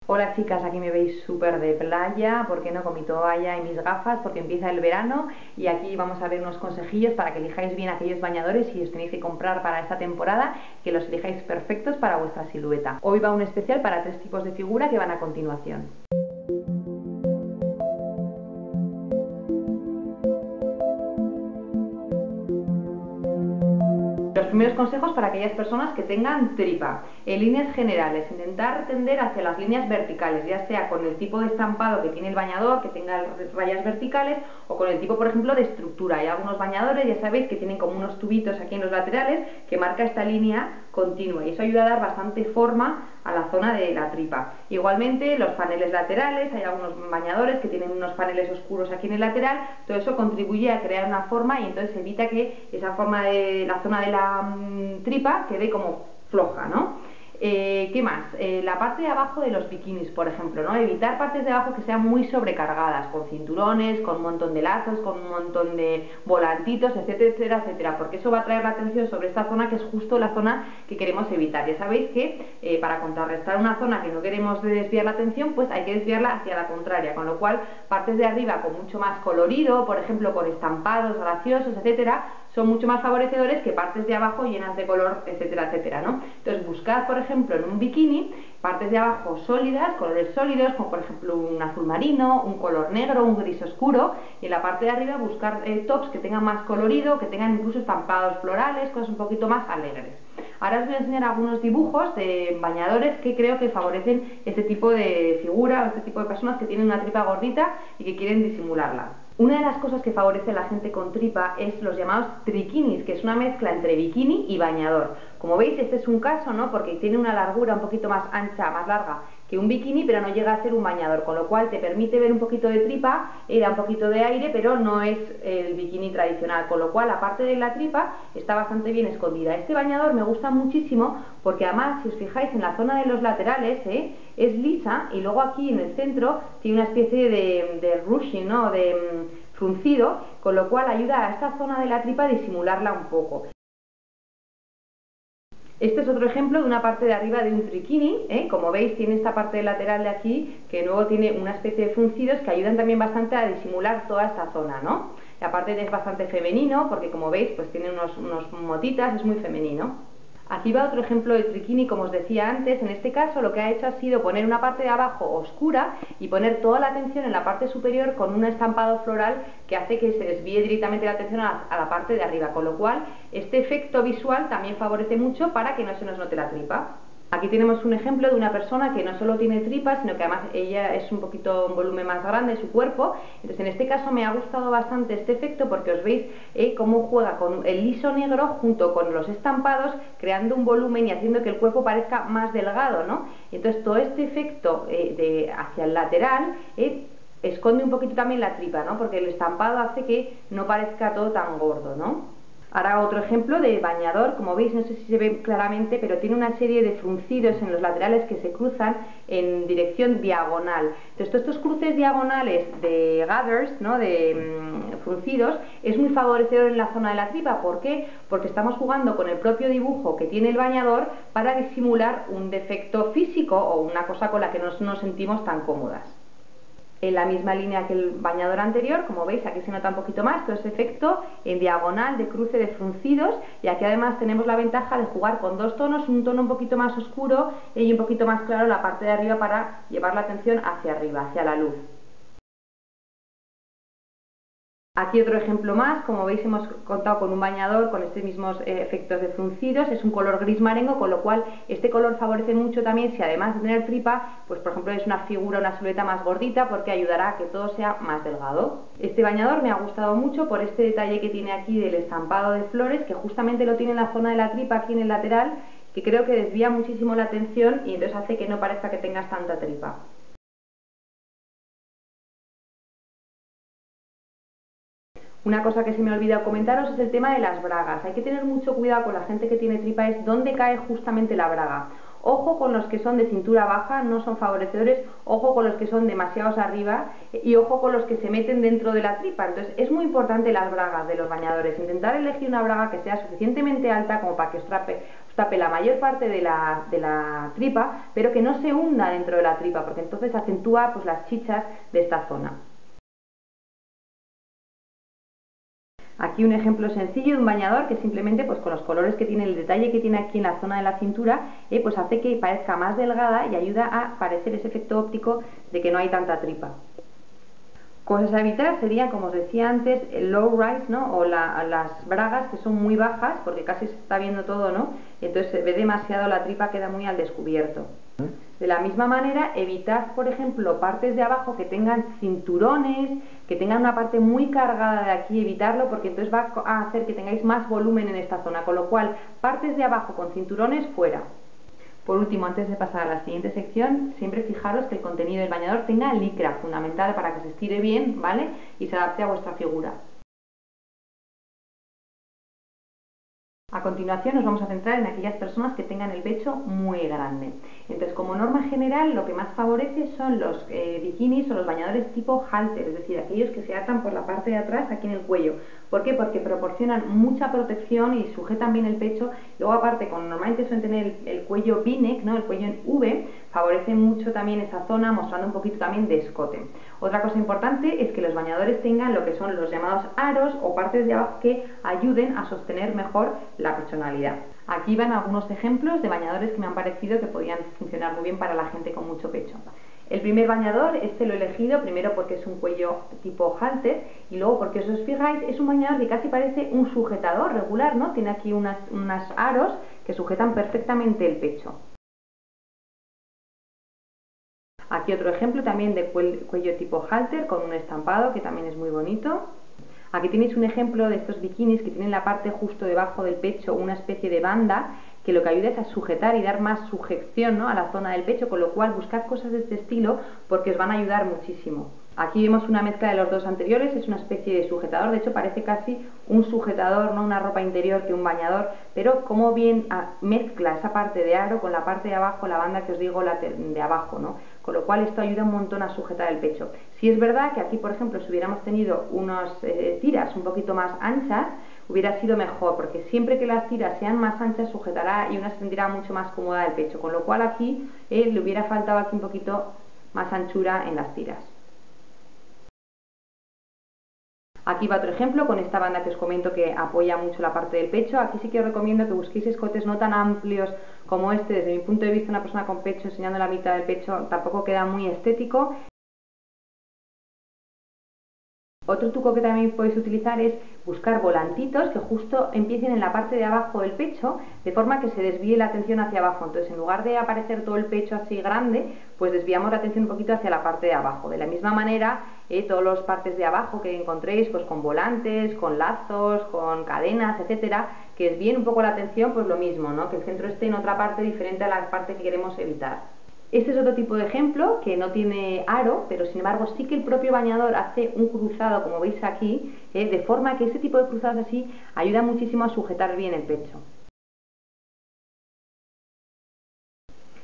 Hola chicas, aquí me veis súper de playa, ¿por qué no? Con mi toalla y mis gafas, porque empieza el verano y aquí vamos a ver unos consejillos para que elijáis bien aquellos bañadores si os tenéis que comprar para esta temporada, que los elijáis perfectos para vuestra silueta. Hoy va un especial para 3 tipos de figura que van a continuación. Los primeros consejos para aquellas personas que tengan tripa. En líneas generales, intentar tender hacia las líneas verticales, ya sea con el tipo de estampado que tiene el bañador, que tenga rayas verticales, o con el tipo, por ejemplo, de estructura. Hay algunos bañadores, ya sabéis, que tienen como unos tubitos aquí en los laterales que marca esta línea continua y eso ayuda a dar bastante forma a la zona de la tripa. Igualmente, los paneles laterales, hay algunos bañadores que tienen unos paneles oscuros aquí en el lateral, todo eso contribuye a crear una forma y entonces evita que esa forma de la zona de la tripa quede como floja, ¿no? ¿Qué más? La parte de abajo de los bikinis, por ejemplo, ¿no? Evitar partes de abajo que sean muy sobrecargadas, con cinturones, con un montón de lazos, con un montón de volantitos, etcétera, etcétera, etcétera, porque eso va a traer la atención sobre esta zona que es justo la zona que queremos evitar. Ya sabéis que para contrarrestar una zona que no queremos desviar la atención, pues hay que desviarla hacia la contraria, con lo cual partes de arriba con mucho más colorido, por ejemplo con estampados graciosos, etcétera, son mucho más favorecedores que partes de abajo llenas de color, etcétera, etcétera, ¿no? Entonces buscad, por ejemplo, en un bikini, partes de abajo sólidas, colores sólidos, como por ejemplo un azul marino, un color negro, un gris oscuro, y en la parte de arriba buscar tops que tengan más colorido, que tengan incluso estampados florales, cosas un poquito más alegres. Ahora os voy a enseñar algunos dibujos de bañadores que creo que favorecen este tipo de figura o este tipo de personas que tienen una tripa gordita y que quieren disimularla. Una de las cosas que favorece a la gente con tripa es los llamados trikinis, que es una mezcla entre bikini y bañador. Como veis, este es un caso, ¿no? Porque tiene una largura un poquito más ancha, más larga que un bikini, pero no llega a ser un bañador, con lo cual te permite ver un poquito de tripa, da un poquito de aire, pero no es el bikini tradicional, con lo cual la parte de la tripa está bastante bien escondida. Este bañador me gusta muchísimo porque además, si os fijáis en la zona de los laterales, es lisa y luego aquí en el centro tiene una especie de ruching, ¿no? De fruncido, con lo cual ayuda a esta zona de la tripa a disimularla un poco. Este es otro ejemplo de una parte de arriba de un trikini, como veis tiene esta parte lateral de aquí que luego tiene una especie de fruncidos que ayudan también bastante a disimular toda esta zona, ¿no? Y aparte es bastante femenino porque como veis pues tiene unos motitas, es muy femenino. Aquí va otro ejemplo de trikini, como os decía antes. En este caso lo que ha hecho ha sido poner una parte de abajo oscura y poner toda la atención en la parte superior con un estampado floral que hace que se desvíe directamente la atención a la parte de arriba, con lo cual este efecto visual también favorece mucho para que no se nos note la tripa. Aquí tenemos un ejemplo de una persona que no solo tiene tripas, sino que además ella es un poquito un volumen más grande de su cuerpo. Entonces en este caso me ha gustado bastante este efecto porque os veis cómo juega con el liso negro junto con los estampados, creando un volumen y haciendo que el cuerpo parezca más delgado, ¿no? Entonces todo este efecto hacia el lateral esconde un poquito también la tripa, ¿no? Porque el estampado hace que no parezca todo tan gordo, ¿no? Ahora otro ejemplo de bañador, como veis, no sé si se ve claramente, pero tiene una serie de fruncidos en los laterales que se cruzan en dirección diagonal. Entonces, todos estos cruces diagonales de gathers, ¿no? De fruncidos, es muy favorecedor en la zona de la tripa. ¿Por qué? Porque estamos jugando con el propio dibujo que tiene el bañador para disimular un defecto físico o una cosa con la que no nos sentimos tan cómodas. En la misma línea que el bañador anterior, como veis aquí se nota un poquito más todo ese efecto en diagonal de cruce de fruncidos, y aquí además tenemos la ventaja de jugar con dos tonos, un tono un poquito más oscuro y un poquito más claro en la parte de arriba para llevar la atención hacia arriba, hacia la luz. Aquí otro ejemplo más, como veis hemos contado con un bañador con estos mismos efectos de fruncidos, es un color gris marengo, con lo cual este color favorece mucho también si además de tener tripa, pues por ejemplo es una figura, una silueta más gordita, porque ayudará a que todo sea más delgado. Este bañador me ha gustado mucho por este detalle que tiene aquí del estampado de flores, que justamente lo tiene en la zona de la tripa, aquí en el lateral, que creo que desvía muchísimo la atención y entonces hace que no parezca que tengas tanta tripa. Una cosa que se me ha olvidado comentaros es el tema de las bragas. Hay que tener mucho cuidado con la gente que tiene tripa, es dónde cae justamente la braga. Ojo con los que son de cintura baja, no son favorecedores, ojo con los que son demasiados arriba y ojo con los que se meten dentro de la tripa. Entonces es muy importante las bragas de los bañadores. Intentar elegir una braga que sea suficientemente alta como para que os tape la mayor parte de la tripa, pero que no se hunda dentro de la tripa, porque entonces acentúa pues las chichas de esta zona. Aquí un ejemplo sencillo de un bañador que simplemente pues con los colores que tiene, el detalle que tiene aquí en la zona de la cintura, pues hace que parezca más delgada y ayuda a parecer ese efecto óptico de que no hay tanta tripa. Cosas a evitar serían, como os decía antes, el low rise, ¿no? O las bragas que son muy bajas, porque casi se está viendo todo, ¿no? Entonces se ve demasiado, la tripa queda muy al descubierto. De la misma manera, evitad, por ejemplo, partes de abajo que tengan cinturones, que tengan una parte muy cargada de aquí, evitarlo, porque entonces va a hacer que tengáis más volumen en esta zona, con lo cual, partes de abajo con cinturones fuera. Por último, antes de pasar a la siguiente sección, siempre fijaros que el contenido del bañador tenga licra, fundamental para que se estire bien, ¿vale? Y se adapte a vuestra figura. A continuación nos vamos a centrar en aquellas personas que tengan el pecho muy grande. Entonces, como norma general, lo que más favorece son los bikinis o los bañadores tipo halter, es decir, aquellos que se atan por la parte de atrás, aquí en el cuello. ¿Por qué? Porque proporcionan mucha protección y sujetan bien el pecho. Luego, aparte, como normalmente suelen tener el cuello V-neck, ¿no? El cuello en V, favorece mucho también esa zona, mostrando un poquito también de escote. Otra cosa importante es que los bañadores tengan lo que son los llamados aros o partes de abajo que ayuden a sostener mejor la personalidad. Aquí van algunos ejemplos de bañadores que me han parecido que podían funcionar muy bien para la gente con mucho pecho. El primer bañador, este lo he elegido primero porque es un cuello tipo halter y luego porque, si os fijáis, es un bañador que casi parece un sujetador regular, ¿no? Tiene aquí unos aros que sujetan perfectamente el pecho. Aquí otro ejemplo también de cuello tipo halter con un estampado que también es muy bonito. Aquí tenéis un ejemplo de estos bikinis que tienen la parte justo debajo del pecho una especie de banda que lo que ayuda es a sujetar y dar más sujeción, ¿no? A la zona del pecho, con lo cual buscad cosas de este estilo porque os van a ayudar muchísimo. Aquí vemos una mezcla de los dos anteriores, es una especie de sujetador, de hecho parece casi un sujetador, no una ropa interior que un bañador, pero como bien mezcla esa parte de aro con la parte de abajo, la banda que os digo, la de abajo, ¿no? Con lo cual esto ayuda un montón a sujetar el pecho. Si es verdad que aquí, por ejemplo, si hubiéramos tenido unas tiras un poquito más anchas, hubiera sido mejor, porque siempre que las tiras sean más anchas sujetará y una se sentirá mucho más cómoda el pecho, con lo cual aquí le hubiera faltado aquí un poquito más anchura en las tiras. Aquí va otro ejemplo con esta banda que os comento que apoya mucho la parte del pecho. Aquí sí que os recomiendo que busquéis escotes no tan amplios como este. Desde mi punto de vista, una persona con pecho enseñando la mitad del pecho tampoco queda muy estético. Otro truco que también podéis utilizar es buscar volantitos que justo empiecen en la parte de abajo del pecho, de forma que se desvíe la atención hacia abajo. Entonces, en lugar de aparecer todo el pecho así grande, pues desviamos la atención un poquito hacia la parte de abajo. De la misma manera, todas las partes de abajo que encontréis, pues con volantes, con lazos, con cadenas, etcétera, que desvíen un poco la atención, pues lo mismo, ¿no? Que el centro esté en otra parte diferente a la parte que queremos evitar. Este es otro tipo de ejemplo que no tiene aro, pero sin embargo sí que el propio bañador hace un cruzado, como veis aquí, de forma que ese tipo de cruzados así ayuda muchísimo a sujetar bien el pecho.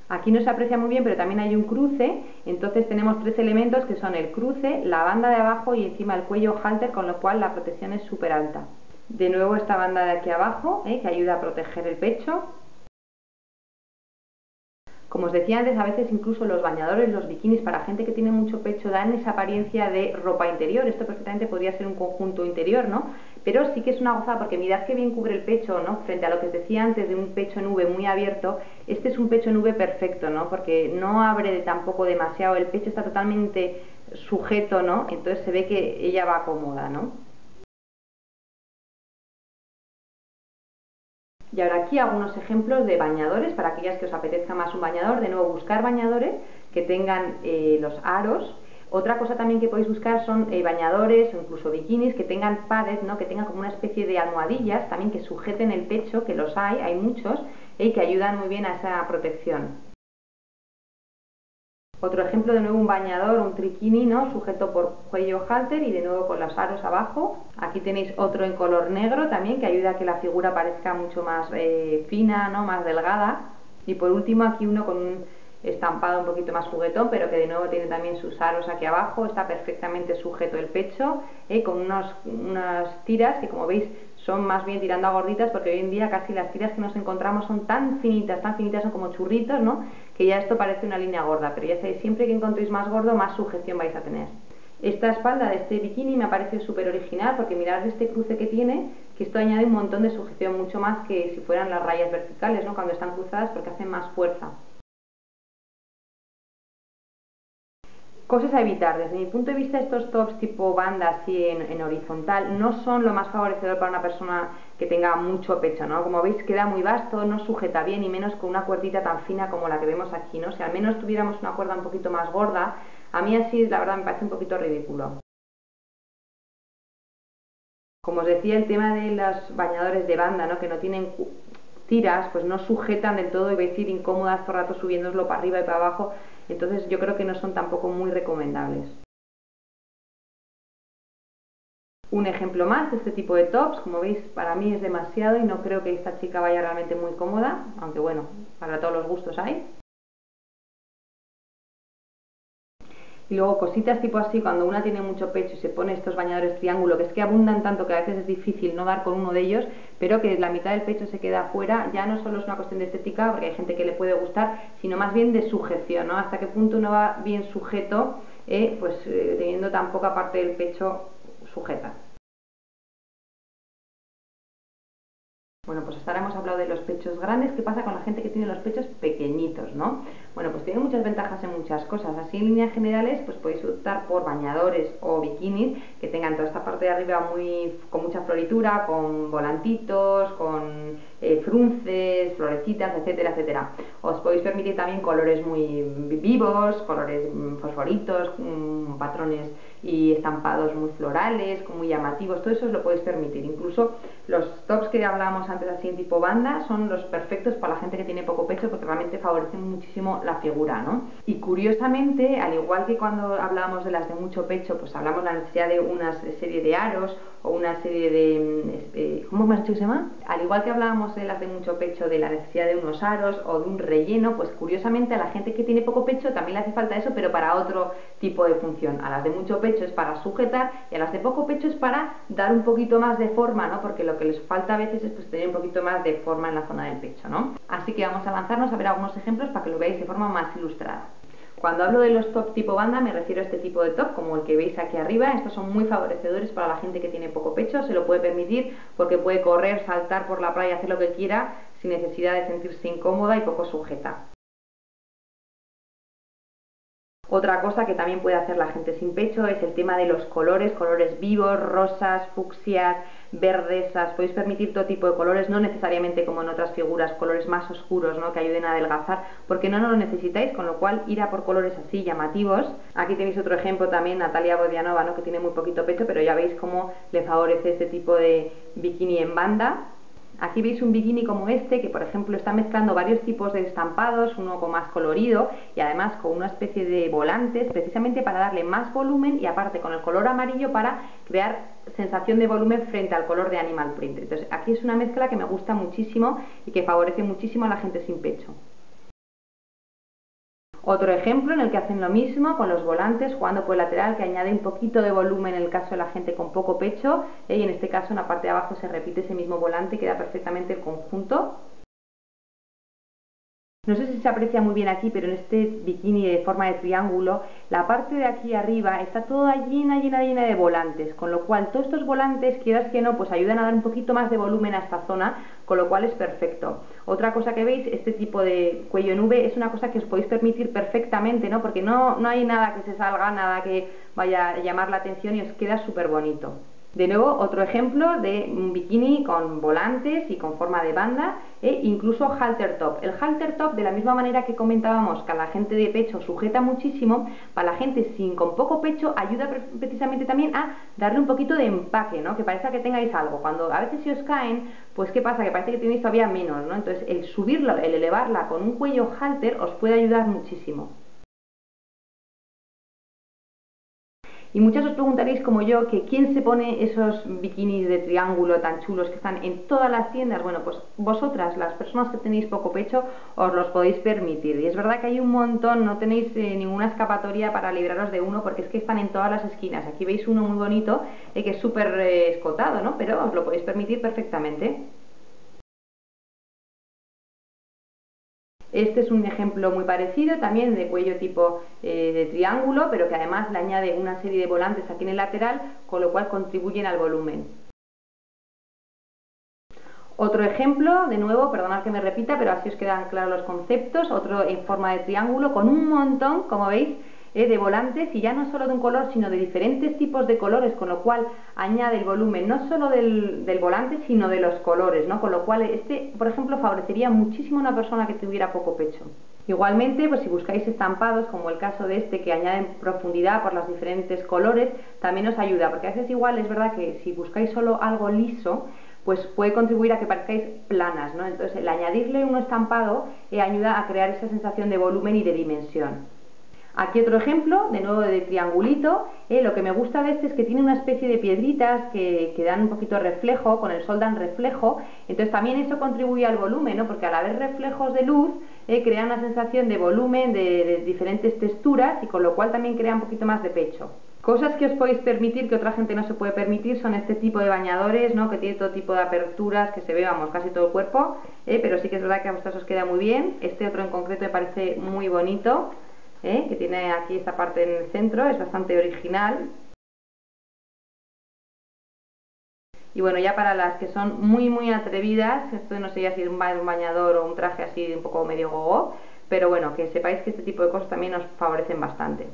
Aquí no se aprecia muy bien, pero también hay un cruce, entonces tenemos tres elementos que son el cruce, la banda de abajo y encima el cuello halter, con lo cual la protección es súper alta. De nuevo esta banda de aquí abajo, que ayuda a proteger el pecho. Como os decía antes, a veces incluso los bañadores, los bikinis para gente que tiene mucho pecho dan esa apariencia de ropa interior. Esto perfectamente podría ser un conjunto interior, ¿no? Pero sí que es una gozada porque mirad que bien cubre el pecho, ¿no? Frente a lo que os decía antes de un pecho en V muy abierto, este es un pecho en V perfecto, ¿no? Porque no abre tampoco demasiado, el pecho está totalmente sujeto, ¿no? Entonces se ve que ella va cómoda, ¿no? Y ahora aquí algunos ejemplos de bañadores para aquellas que os apetezca más un bañador. De nuevo, buscar bañadores que tengan los aros. Otra cosa también que podéis buscar son bañadores o incluso bikinis que tengan pads, ¿no? Que tengan como una especie de almohadillas también que sujeten el pecho, que los hay muchos, y que ayudan muy bien a esa protección. Otro ejemplo, de nuevo un bañador, un trikini, ¿no? Sujeto por cuello halter y de nuevo con los aros abajo. Aquí tenéis otro en color negro también que ayuda a que la figura parezca mucho más fina, ¿no? Más delgada. Y por último aquí uno con un estampado un poquito más juguetón, pero que de nuevo tiene también sus aros aquí abajo, está perfectamente sujeto el pecho, con unas tiras que, como veis, son más bien tirando a gorditas, porque hoy en día casi las tiras que nos encontramos son tan finitas, son como churritos, ¿no? Que ya esto parece una línea gorda, pero ya sabéis, siempre que encontréis más gordo, más sujeción vais a tener. Esta espalda de este bikini me parece súper original porque mirad este cruce que tiene, que esto añade un montón de sujeción, mucho más que si fueran las rayas verticales, ¿no? Cuando están cruzadas, porque hacen más fuerza. Cosas a evitar. Desde mi punto de vista, estos tops tipo banda así en horizontal no son lo más favorecedor para una persona que tenga mucho pecho, ¿no? Como veis, queda muy vasto, no sujeta bien, y menos con una cuerdita tan fina como la que vemos aquí, ¿no? Si al menos tuviéramos una cuerda un poquito más gorda, a mí así la verdad me parece un poquito ridículo. Como os decía, el tema de los bañadores de banda, ¿no? Que no tienen tiras, pues no sujetan del todo y vais a ir incómodas todo el rato subiéndoslo para arriba y para abajo, entonces yo creo que no son tampoco muy recomendables. Un ejemplo más de este tipo de tops, como veis, para mí es demasiado y no creo que esta chica vaya realmente muy cómoda, aunque bueno, para todos los gustos hay. Y luego cositas tipo así, cuando una tiene mucho pecho y se pone estos bañadores triángulo, que es que abundan tanto que a veces es difícil no dar con uno de ellos, pero que la mitad del pecho se queda afuera, ya no solo es una cuestión de estética, porque hay gente que le puede gustar, sino más bien de sujeción, ¿no? Hasta qué punto uno va bien sujeto, teniendo tan poca parte del pecho sujeta. Bueno, pues hasta ahora hemos hablado de los pechos grandes. ¿Qué pasa con la gente que tiene los pechos pequeñitos, no? Bueno, pues tiene muchas ventajas en muchas cosas. Así, en líneas generales, pues podéis optar por bañadores o bikinis que tengan toda esta parte de arriba con mucha floritura, con volantitos, con frunces, florecitas, etcétera, etcétera. Os podéis permitir también colores muy vivos, colores fosforitos, patrones y estampados muy florales, muy llamativos, todo eso os lo podéis permitir. Incluso los tops que hablábamos antes así en tipo banda son los perfectos para la gente que tiene poco pecho porque realmente favorecen muchísimo la figura, ¿no? Y curiosamente, al igual que cuando hablábamos de las de mucho pecho, pues hablamos de la necesidad de una serie de aros o una serie de... ¿cómo me has dicho que se llama? Al igual que hablábamos de las de mucho pecho, de la necesidad de unos aros o de un relleno, pues curiosamente a la gente que tiene poco pecho también le hace falta eso, pero para otro tipo de función. A las de mucho pecho es para sujetar y a las de poco pecho es para dar un poquito más de forma, ¿no? Porque lo que les falta a veces es pues tener un poquito más de forma en la zona del pecho, ¿no? Así que vamos a lanzarnos a ver algunos ejemplos para que lo veáis de forma más ilustrada. Cuando hablo de los top tipo banda me refiero a este tipo de top como el que veis aquí arriba. Estos son muy favorecedores para la gente que tiene poco pecho, se lo puede permitir porque puede correr, saltar por la playa, hacer lo que quiera sin necesidad de sentirse incómoda y poco sujeta. Otra cosa que también puede hacer la gente sin pecho es el tema de los colores, colores vivos, rosas, fucsias, verdes. Podéis permitir todo tipo de colores, no necesariamente como en otras figuras, colores más oscuros, ¿no? Que ayuden a adelgazar, porque no lo necesitáis, con lo cual ir a por colores así llamativos. Aquí tenéis otro ejemplo también, Natalia Bodianova, ¿no? Que tiene muy poquito pecho, pero ya veis cómo le favorece este tipo de bikini en banda. Aquí veis un bikini como este, que por ejemplo está mezclando varios tipos de estampados, uno con más colorido y además con una especie de volantes, precisamente para darle más volumen y aparte con el color amarillo para crear sensación de volumen frente al color de animal print. Entonces aquí es una mezcla que me gusta muchísimo y que favorece muchísimo a la gente sin pecho. Otro ejemplo en el que hacen lo mismo con los volantes jugando por el lateral, que añade un poquito de volumen en el caso de la gente con poco pecho, y en este caso en la parte de abajo se repite ese mismo volante y queda perfectamente el conjunto. No sé si se aprecia muy bien aquí, pero en este bikini de forma de triángulo, la parte de aquí arriba está toda llena de volantes, con lo cual todos estos volantes, quieras que no, pues ayudan a dar un poquito más de volumen a esta zona, con lo cual es perfecto. Otra cosa que veis, este tipo de cuello en V es una cosa que os podéis permitir perfectamente, ¿no? Porque no hay nada que se salga, nada que vaya a llamar la atención y os queda súper bonito. De nuevo, otro ejemplo de un bikini con volantes y con forma de banda e incluso halter top. El halter top, de la misma manera que comentábamos que a la gente de pecho sujeta muchísimo, para la gente con poco pecho ayuda precisamente también a darle un poquito de empaque, ¿no? Que parezca que tengáis algo. Cuando a veces si os caen, pues ¿qué pasa? Que parece que tenéis todavía menos, ¿no? Entonces el subirlo, el elevarla con un cuello halter os puede ayudar muchísimo. Y muchas os preguntaréis como yo que quién se pone esos bikinis de triángulo tan chulos que están en todas las tiendas. Bueno, pues vosotras, las personas que tenéis poco pecho, os los podéis permitir. Y es verdad que hay un montón, no tenéis ninguna escapatoria para libraros de uno porque es que están en todas las esquinas. Aquí veis uno muy bonito que es súper escotado, ¿no? Pero os lo podéis permitir perfectamente. Este es un ejemplo muy parecido, también de cuello tipo de triángulo, pero que además le añade una serie de volantes aquí en el lateral, con lo cual contribuyen al volumen. Otro ejemplo, de nuevo, perdonad que me repita, pero así os quedan claros los conceptos, otro en forma de triángulo, con un montón, como veis, de volantes, y ya no solo de un color, sino de diferentes tipos de colores, con lo cual añade el volumen no solo del volante, sino de los colores, ¿no? Con lo cual este, por ejemplo, favorecería muchísimo a una persona que tuviera poco pecho. Igualmente, pues si buscáis estampados, como el caso de este, que añaden profundidad por los diferentes colores, también os ayuda, porque a veces igual es verdad que si buscáis solo algo liso, pues puede contribuir a que parezcáis planas, ¿no? Entonces, el añadirle un estampado ayuda a crear esa sensación de volumen y de dimensión. Aquí otro ejemplo, de nuevo de triangulito. Lo que me gusta de este es que tiene una especie de piedritas que dan un poquito de reflejo, con el sol dan reflejo, entonces también eso contribuye al volumen, ¿no? Porque al haber reflejos de luz, crea una sensación de volumen, de diferentes texturas, y con lo cual también crea un poquito más de pecho. Cosas que os podéis permitir que otra gente no se puede permitir son este tipo de bañadores, ¿no? Que tiene todo tipo de aperturas, que se ve, vamos, casi todo el cuerpo, pero sí que es verdad que a vosotros os queda muy bien. Este otro en concreto me parece muy bonito, que tiene aquí esta parte en el centro, es bastante original. Y bueno, ya para las que son muy atrevidas, esto no sé ya si es un bañador o un traje así un poco medio gogo, pero bueno, que sepáis que este tipo de cosas también os favorecen bastante.